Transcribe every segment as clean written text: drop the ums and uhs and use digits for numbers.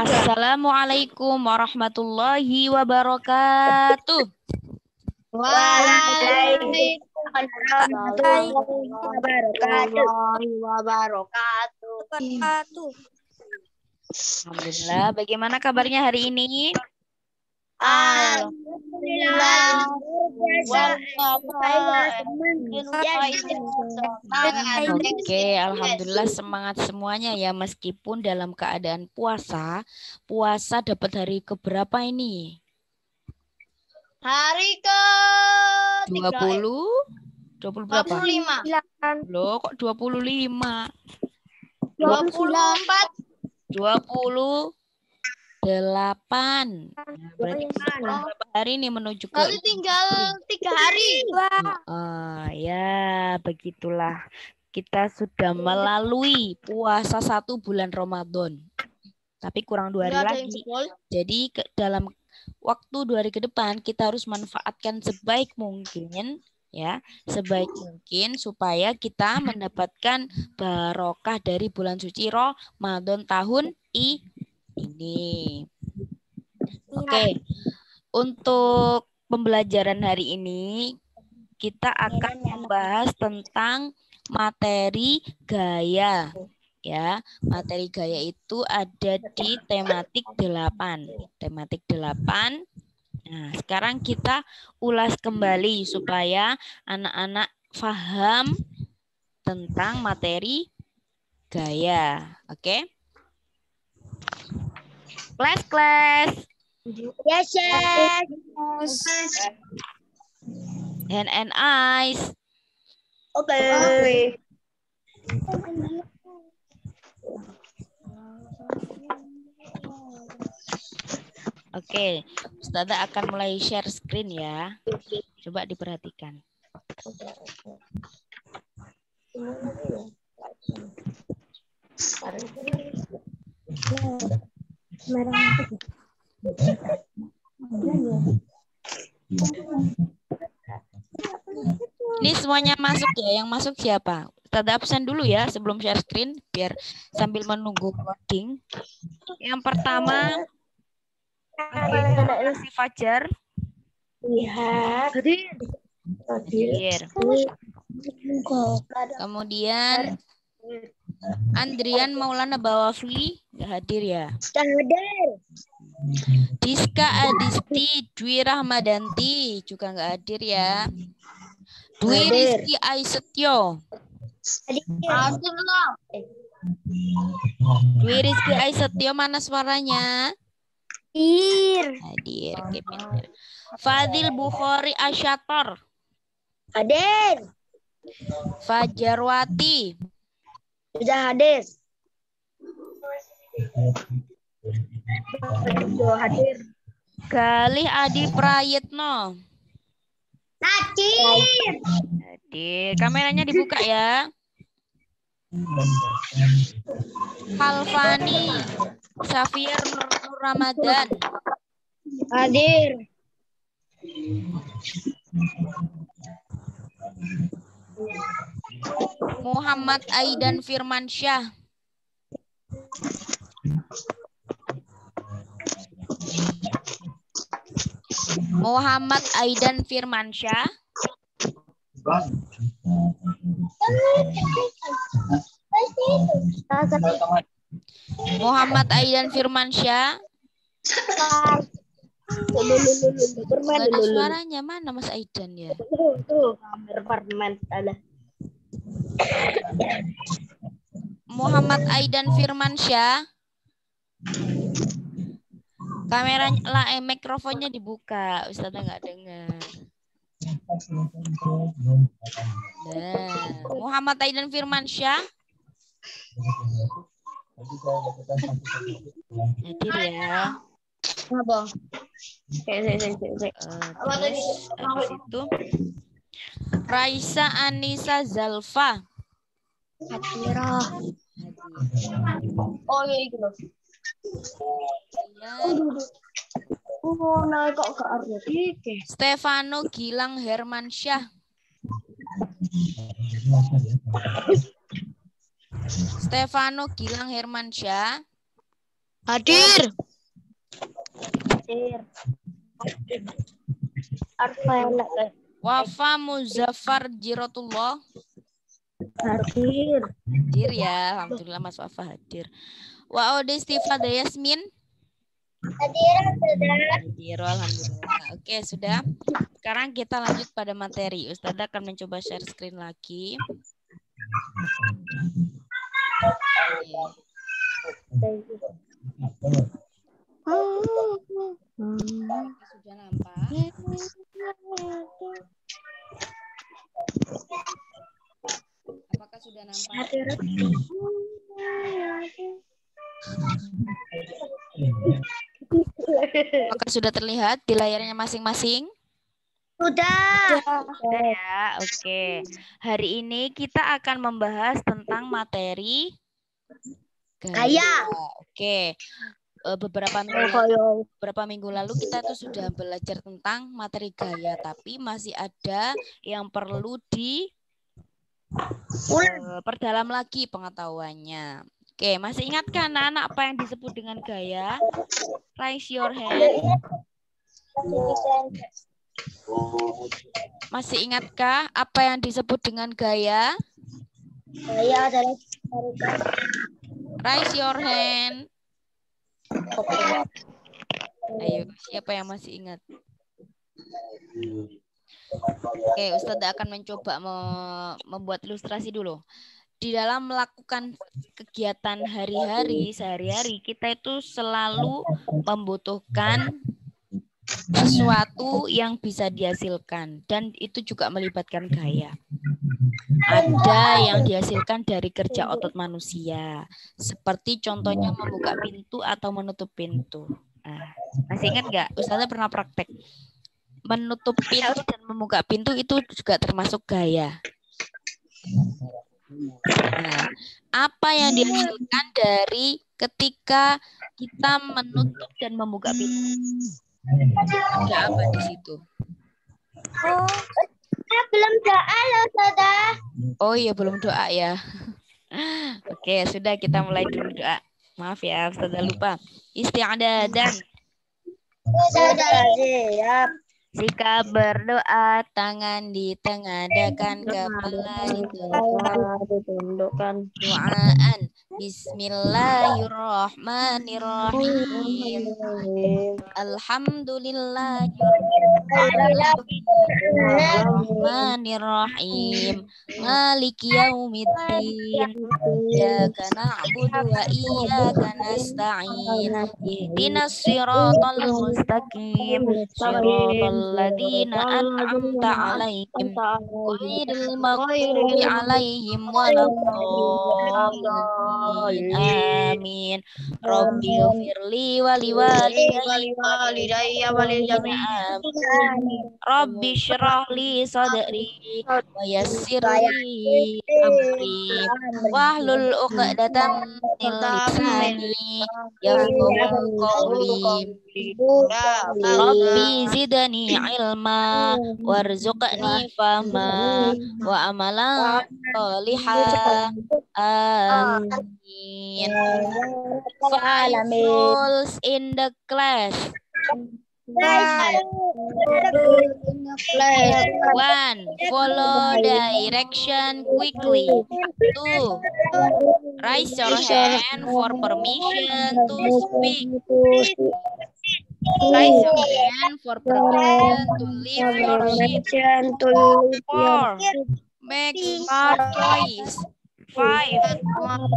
Assalamualaikum warahmatullahi wabarakatuh. Waalaikumsalam warahmatullahi wabarakatuh. Alhamdulillah, bagaimana kabarnya hari ini? Alhamdulillah. Oke, alhamdulillah semangat semuanya ya, meskipun dalam keadaan puasa. Puasa dapat hari keberapa ini? Hari ke 20? 20 berapa? 25. Loh, kok 25? 24. 28. Nah, berarti berapa hari nih menuju ke Lalu tinggal 3 hari. ya, begitulah. Kita sudah melalui puasa 1 bulan Ramadan. Tapi kurang 2 hari lagi. Jadi dalam waktu 2 hari ke depan kita harus manfaatkan sebaik mungkin ya, sebaik mungkin supaya kita mendapatkan barokah dari bulan suci Ramadan tahun ini. Oke. Untuk pembelajaran hari ini kita akan membahas tentang materi gaya. Ya, materi gaya itu ada di tematik 8. Tematik 8. Nah, sekarang kita ulas kembali supaya anak-anak paham tentang materi gaya. Oke? Kelas. Yes, yes. Hand and eyes. Oke. Oke, Ustazah akan mulai share screen ya. Coba diperhatikan. Ini semuanya masuk ya. Yang masuk siapa? Ustazah absen dulu ya sebelum share screen biar sambil menunggu loading. Yang pertama si Fajar. Lihat. Hadir. Kemudian Andrian Maulana Bawafli nggak hadir ya. Hadir. Diska Adisti Dwi Rahmadanti juga nggak hadir ya. Dwi Rizky Aisetyo. Dwi Rizky Aisetyo mana suaranya? Hadir. Fadil Bukhari Asyator. Hadir. Fajarwati. Sudah hadir. Hadir. Galih Adi Prayitno. Hadir. Hadir. Kameranya dibuka ya. Halfani Safir Nur Ramadan. Hadir. Muhammad Aidan Firmansyah. Muhammad Aidan Firmansyah. Muhammad Aidan Firmansyah. Nggak ada suaranya, mana Mas Aidan ya? Tuh, kamar permen ada. Muhammad Aidan Firmansyah. Kameranya, mikrofonnya dibuka, Ustazah nggak dengar. Nah, Muhammad Aidan Firmansyah. Hadir ya. Apa? Terus habis itu Raisa Anissa Zalfa. Hadir. Oh iya itu loh. Oh, nah kok gak ada iki. Stefano Gilang Hermansyah. Stefano Gilang Hermansyah. Hadir. Wafa Muzaffar Jiratullah. Hadir. Hadir ya, alhamdulillah Mas Wafa hadir. Wa Ode Stifada Yasmin. Hadir, alhamdulillah. Oke, sudah. Sekarang kita lanjut pada materi. Ustazah akan mencoba share screen lagi. Sudah nampak? Apakah sudah nampak? Apakah sudah terlihat di layarnya masing-masing? Sudah. Sudah ya, oke. Hari ini kita akan membahas tentang materi gaya. Oke. Beberapa minggu lalu kita tuh sudah belajar tentang materi gaya, tapi masih ada yang perlu perdalam lagi pengetahuannya. Oke, masih ingatkah anak-anak apa yang disebut dengan gaya? Raise your hand. Masih ingatkah apa yang disebut dengan gaya? Gaya adalah Raise your hand. Ayo, siapa yang masih ingat? Oke, Ustazah akan mencoba membuat ilustrasi dulu. Di dalam melakukan kegiatan sehari-hari, kita itu selalu membutuhkan sesuatu yang bisa dihasilkan. Dan itu juga melibatkan gaya. Ada yang dihasilkan dari kerja otot manusia. Seperti contohnya membuka pintu atau menutup pintu. Nah, masih ingat nggak? Ustazah pernah praktek. Menutup pintu dan membuka pintu itu juga termasuk gaya. Nah, apa yang dihasilkan dari ketika kita menutup dan membuka pintu? Ada apa di situ? belum doa loh, Ustazah. Oh iya, belum doa ya. Oke, sudah kita mulai dulu doa. Maaf ya, Ustazah lupa. Isti'adadan. Siap. Jika berdoa, tangan ditengadahkan, kepala ditundukkan. Doaan. Bismillahirrahmanirrahim. Alhamdulillahirrahmanirrahim. Maliki yaumiddin. Iyyaka na'budu wa iyyaka nasta'in. Ihdinas siratal mustaqim. Siratal ladzina an'amta 'alaihim ghairil maghdubi 'alaihim waladdallin. Amin. Rabbi ghfirli wa liwalidayya walil jami'in. Rabbi syrah li sadri wa yassir li amri wahlul 'uqdatam min lisani yafqahu qawli. Rabbi zidni ilma warzuqni fahma wa amalan shalihan. Amin. 5 rules in the class. 1. Follow direction quickly. 2. Raise your hand for permission to speak. Raise your hand for permission to leave your seat. 4. Make smart choice. 5.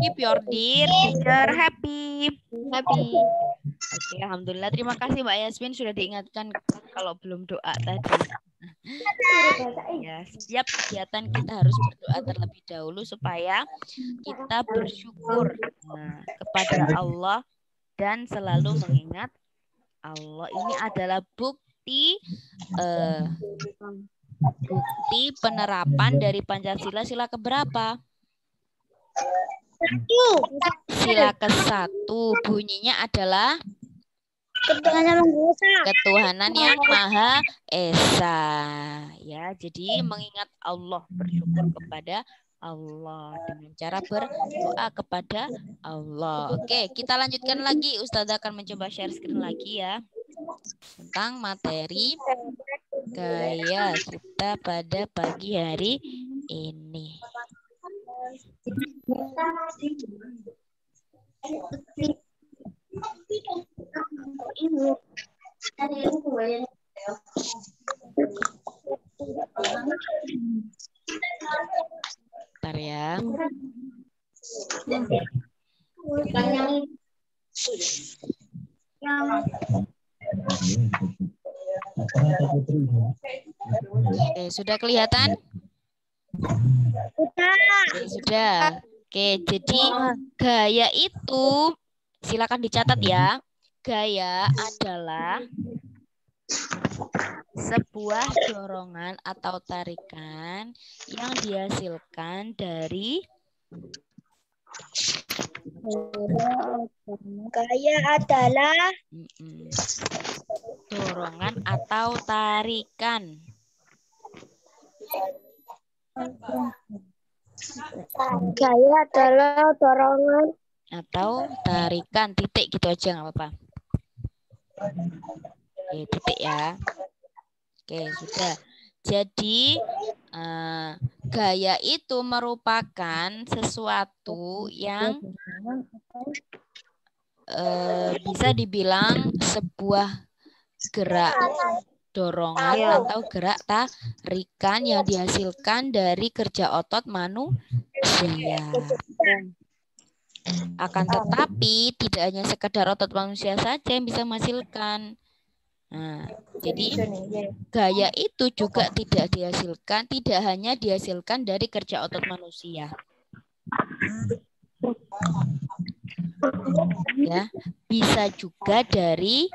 Keep your dear teacher happy. Oke, alhamdulillah. Terima kasih Mbak Yasmin sudah diingatkan kalau belum doa tadi. Ya, setiap kegiatan kita harus berdoa terlebih dahulu supaya kita bersyukur kepada Allah dan selalu mengingat Allah. Ini adalah bukti penerapan dari Pancasila. Sila keberapa? Sila ke-1. Bunyinya adalah ketuhanan yang Maha Esa. Ya, jadi mengingat Allah, bersyukur kepada Allah. Dengan cara berdoa kepada Allah. Oke, kita lanjutkan lagi. Ustazah akan mencoba share screen lagi ya. Tentang materi gaya kita pada pagi hari ini. Bentar ya. Oke, sudah kelihatan? Oke, sudah. Oke, jadi gaya itu silakan dicatat ya. Gaya adalah sebuah dorongan atau tarikan yang dihasilkan dari Gaya adalah dorongan atau tarikan. Gaya adalah dorongan Atau tarikan, titik gitu aja nggak apa-apa. Oke, titik ya. Oke, sudah. Jadi gaya itu merupakan sesuatu yang bisa dibilang sebuah gerak dorongan atau gerak tarikan yang dihasilkan dari kerja otot manusia. Akan tetapi tidak hanya sekedar otot manusia saja yang bisa menghasilkan. Nah, jadi gaya itu juga tidak hanya dihasilkan dari kerja otot manusia. Ya, bisa juga dari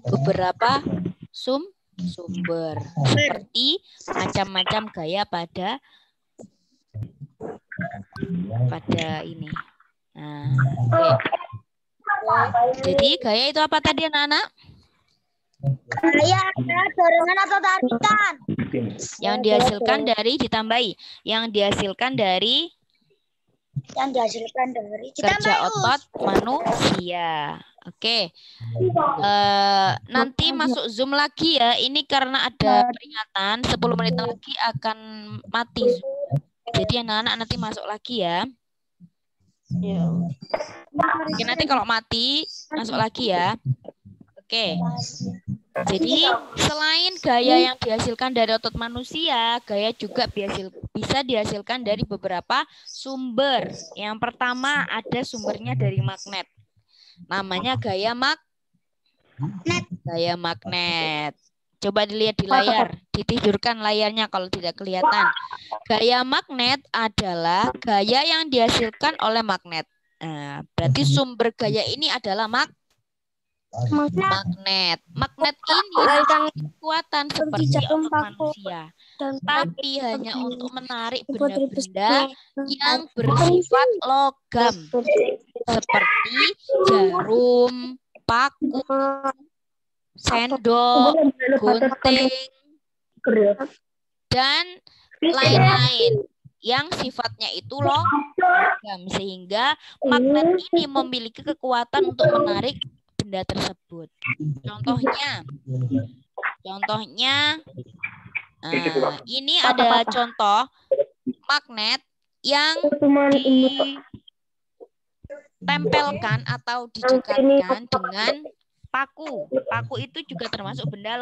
beberapa sumber seperti macam-macam gaya pada ini. Nah, jadi gaya itu apa tadi anak-anak? gaya adalah dorongan atau tarikan Yang dihasilkan dari ditambahi, yang dihasilkan dari kerja otot manusia. Oke, nanti masuk Zoom lagi ya. Ini karena ada peringatan 10 menit lagi akan mati Zoom. Jadi anak-anak nanti masuk lagi ya. Oke, nanti kalau mati masuk lagi ya. Oke. Jadi selain gaya yang dihasilkan dari otot manusia, gaya juga bisa dihasilkan dari beberapa sumber. Yang pertama ada sumbernya dari magnet. Namanya gaya magnet. Coba dilihat di layar, ditidurkan layarnya kalau tidak kelihatan. Gaya magnet adalah gaya yang dihasilkan oleh magnet. Nah, berarti sumber gaya ini adalah magnet. Magnet ini kekuatan seperti otot manusia, tapi hanya untuk menarik benda-benda yang bersifat logam, seperti jarum, paku, sendok, gunting, dan lain-lain yang sifatnya itu logam, sehingga magnet ini memiliki kekuatan untuk menarik benda tersebut. Contohnya, ini ada contoh magnet yang ditempelkan atau didekatkan dengan paku. Paku itu juga termasuk benda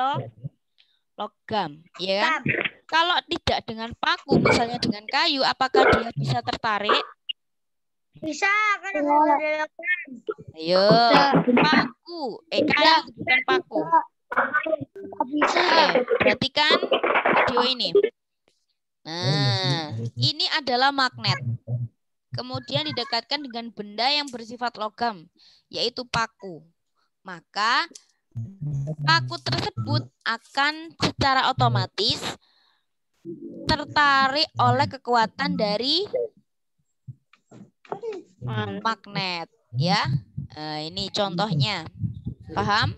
logam, ya kan? Kalau tidak dengan paku, misalnya dengan kayu, apakah dia bisa tertarik? bisa kan ada Ayo, paku. Kayu bukan paku. Perhatikan video ini. Nah, ini adalah magnet. Kemudian didekatkan dengan benda yang bersifat logam, yaitu paku. Maka paku tersebut akan secara otomatis tertarik oleh kekuatan dari magnet, ya. Ini contohnya. Paham?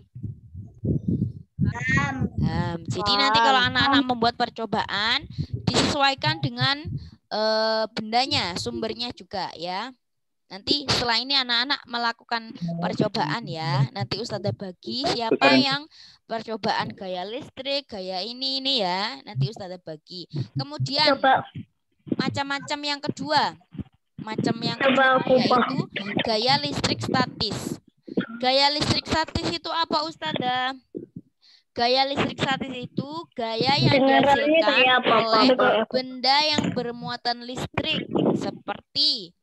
Jadi nanti kalau anak-anak membuat percobaan, disesuaikan dengan bendanya, sumbernya juga ya. Nanti setelah ini anak-anak melakukan percobaan ya. Nanti Ustazah bagi siapa yang percobaan gaya listrik, gaya ini ya. Nanti Ustazah bagi. Kemudian macam-macam yang kedua. Macam yang kedua yaitu gaya listrik statis. Gaya listrik statis itu apa Ustazah? Gaya listrik statis itu gaya yang dihasilkan oleh benda yang bermuatan listrik seperti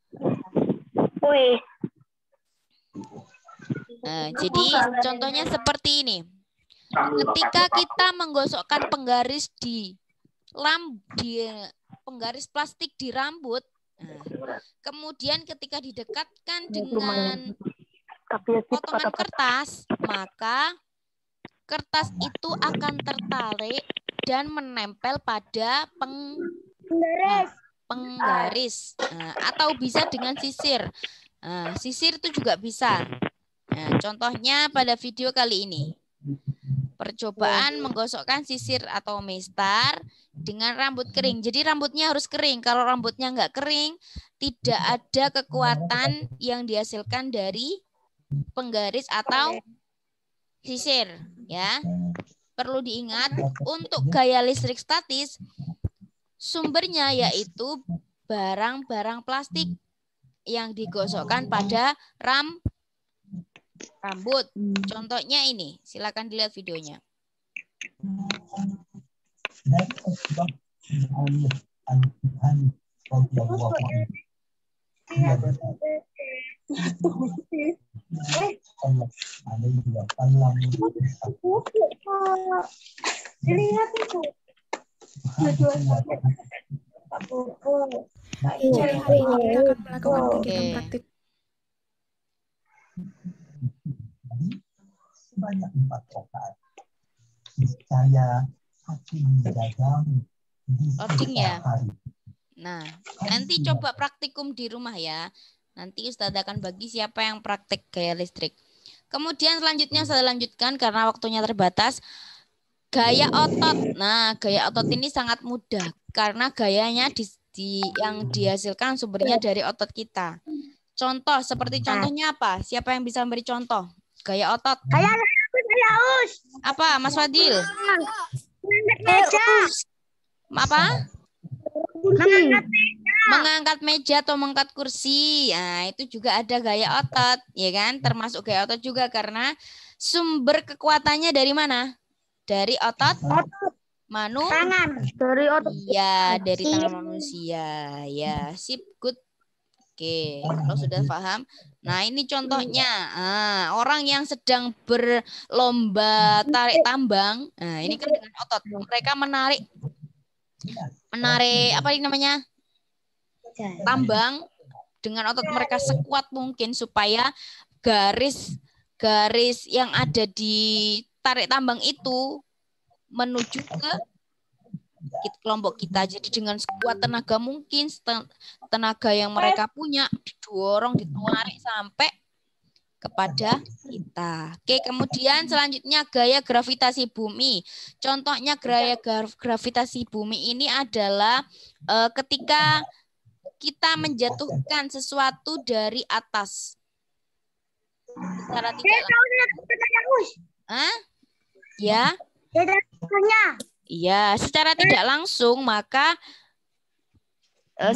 jadi contohnya seperti ini. Ketika kita menggosokkan penggaris di penggaris plastik di rambut, kemudian ketika didekatkan dengan potongan kertas, maka kertas itu akan tertarik dan menempel pada penggaris atau bisa dengan sisir. Sisir itu juga bisa. Contohnya pada video kali ini. Percobaan menggosokkan sisir atau mestar dengan rambut kering. Jadi rambutnya harus kering. Kalau rambutnya nggak kering, tidak ada kekuatan yang dihasilkan dari penggaris atau sisir. Ya, perlu diingat untuk gaya listrik statis, sumbernya yaitu barang-barang plastik yang digosokkan pada rambut. Contohnya ini, silakan dilihat videonya. Dilihat itu. Jadi hari ini kita akan melakukan kegiatan praktik. Sebanyak 4 rakaat. Saya loading ya. Nah, nanti coba praktikum di rumah ya. Nanti Ustazah akan bagi siapa yang praktek gaya listrik. Kemudian selanjutnya saya lanjutkan karena waktunya terbatas. Gaya otot. Nah, gaya otot ini sangat mudah karena gayanya yang dihasilkan sumbernya dari otot kita. Contoh, seperti contohnya apa? Siapa yang bisa memberi contoh? Gaya otot. Saya haus. Apa, Mas Fadil? Mengangkat meja. Apa? Mengangkat Mengangkat meja atau mengangkat kursi. Nah, itu juga ada gaya otot, ya kan? Termasuk gaya otot juga karena sumber kekuatannya dari mana? Dari otot tangan. Dari otot. Iya, dari tangan manusia. Ya, sip, good. Oke, kalau sudah paham. Nah, ini contohnya. Orang yang sedang berlomba tarik tambang. Nah, ini kan dengan otot. Mereka menarik apa ini namanya? Tambang dengan otot mereka sekuat mungkin supaya garis yang ada di tarik tambang itu menuju ke kelompok kita. Jadi dengan sekuat tenaga mungkin, tenaga yang mereka punya, didorong, ditarik sampai kepada kita. Oke, kemudian selanjutnya gaya gravitasi bumi. Contohnya gaya gravitasi bumi ini adalah ketika kita menjatuhkan sesuatu dari atas secara tidak langsung. Ya. Iya, secara tidak langsung maka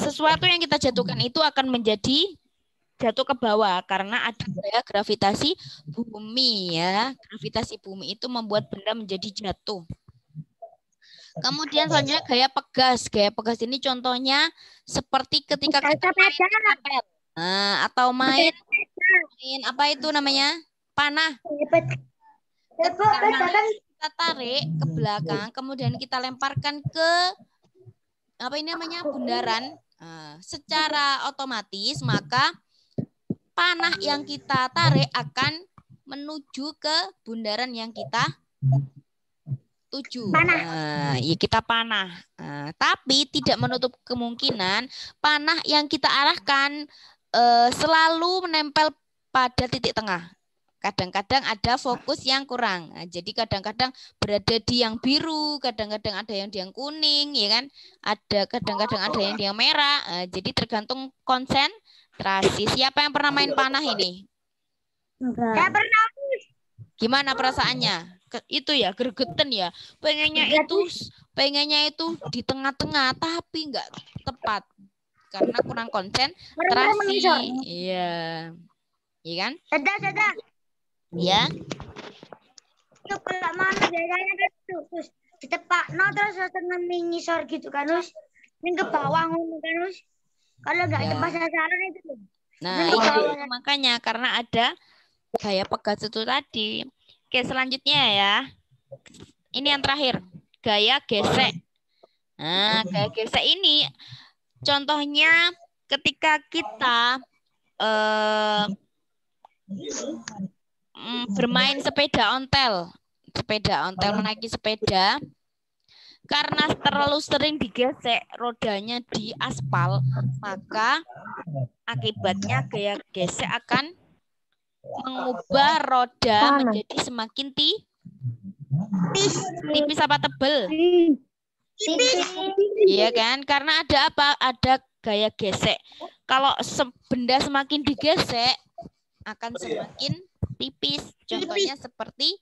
sesuatu yang kita jatuhkan itu akan menjadi jatuh ke bawah karena ada gaya gravitasi bumi ya. Gravitasi bumi itu membuat benda menjadi jatuh. Kemudian selanjutnya gaya pegas. Gaya pegas ini contohnya seperti ketika kita main ketapel. Atau main apa itu namanya? Panah. Kita tarik ke belakang, kemudian kita lemparkan ke apa ini namanya? Bundaran. Secara otomatis maka panah yang kita tarik akan menuju ke bundaran yang kita tuju. Ya kita panah. Tapi tidak menutup kemungkinan panah yang kita arahkan selalu menempel pada titik tengah. Kadang-kadang ada fokus yang kurang. Nah, jadi kadang-kadang berada di yang biru, kadang-kadang ada yang di yang kuning, ya kan? Ada kadang-kadang ada yang di yang merah. Nah, jadi tergantung konsentrasi. Siapa yang pernah main panah ini? Saya pernah. Gimana perasaannya? Itu ya gregetan ya. Pengennya itu di tengah-tengah, tapi nggak tepat karena kurang konsentrasi. Iya, iya kan? Sedang. Ya. Yuk kalau mana biasanya gitu, terus ditepak terus setengah mengisor gitu kan, terus ini ke bawah ngono kan, terus kalau nggak Ya. tepat sasaran itu. Nah, itu makanya karena ada gaya pegas itu tadi. Oke, selanjutnya ya. Ini yang terakhir, gaya gesek. Nah, gaya gesek ini contohnya ketika kita bermain sepeda ontel menaiki sepeda, karena terlalu sering digesek rodanya di aspal, maka akibatnya gaya gesek akan mengubah roda menjadi semakin tipis apa tebel? Tipis. Iya kan? Karena ada apa? Ada gaya gesek. Kalau benda semakin digesek akan semakin tipis. Contohnya seperti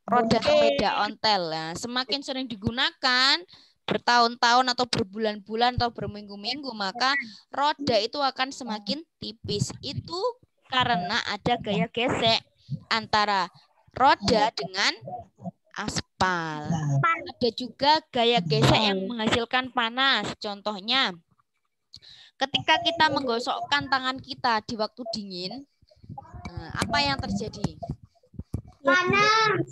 roda sepeda ontel. Nah, semakin sering digunakan bertahun-tahun atau berbulan-bulan atau berminggu-minggu, maka roda itu akan semakin tipis. Itu karena ada gaya gesek antara roda dengan aspal. Ada juga gaya gesek yang menghasilkan panas. Contohnya, ketika kita menggosokkan tangan kita di waktu dingin, apa yang terjadi? Panas.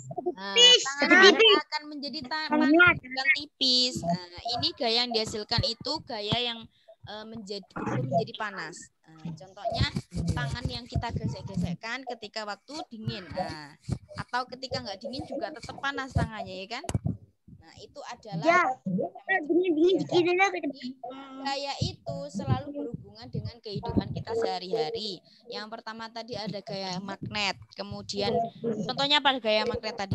Tangan kita akan menjadi panas dan tipis. Ini gaya yang dihasilkan itu gaya yang menjadi panas. Contohnya tangan yang kita gesek-gesekkan ketika waktu dingin. Atau ketika nggak dingin juga tetap panas tangannya, ya kan? Nah, itu adalah gaya itu selalu berhubungan dengan kehidupan kita sehari-hari. Yang pertama tadi ada gaya magnet. Kemudian contohnya apa gaya magnet tadi?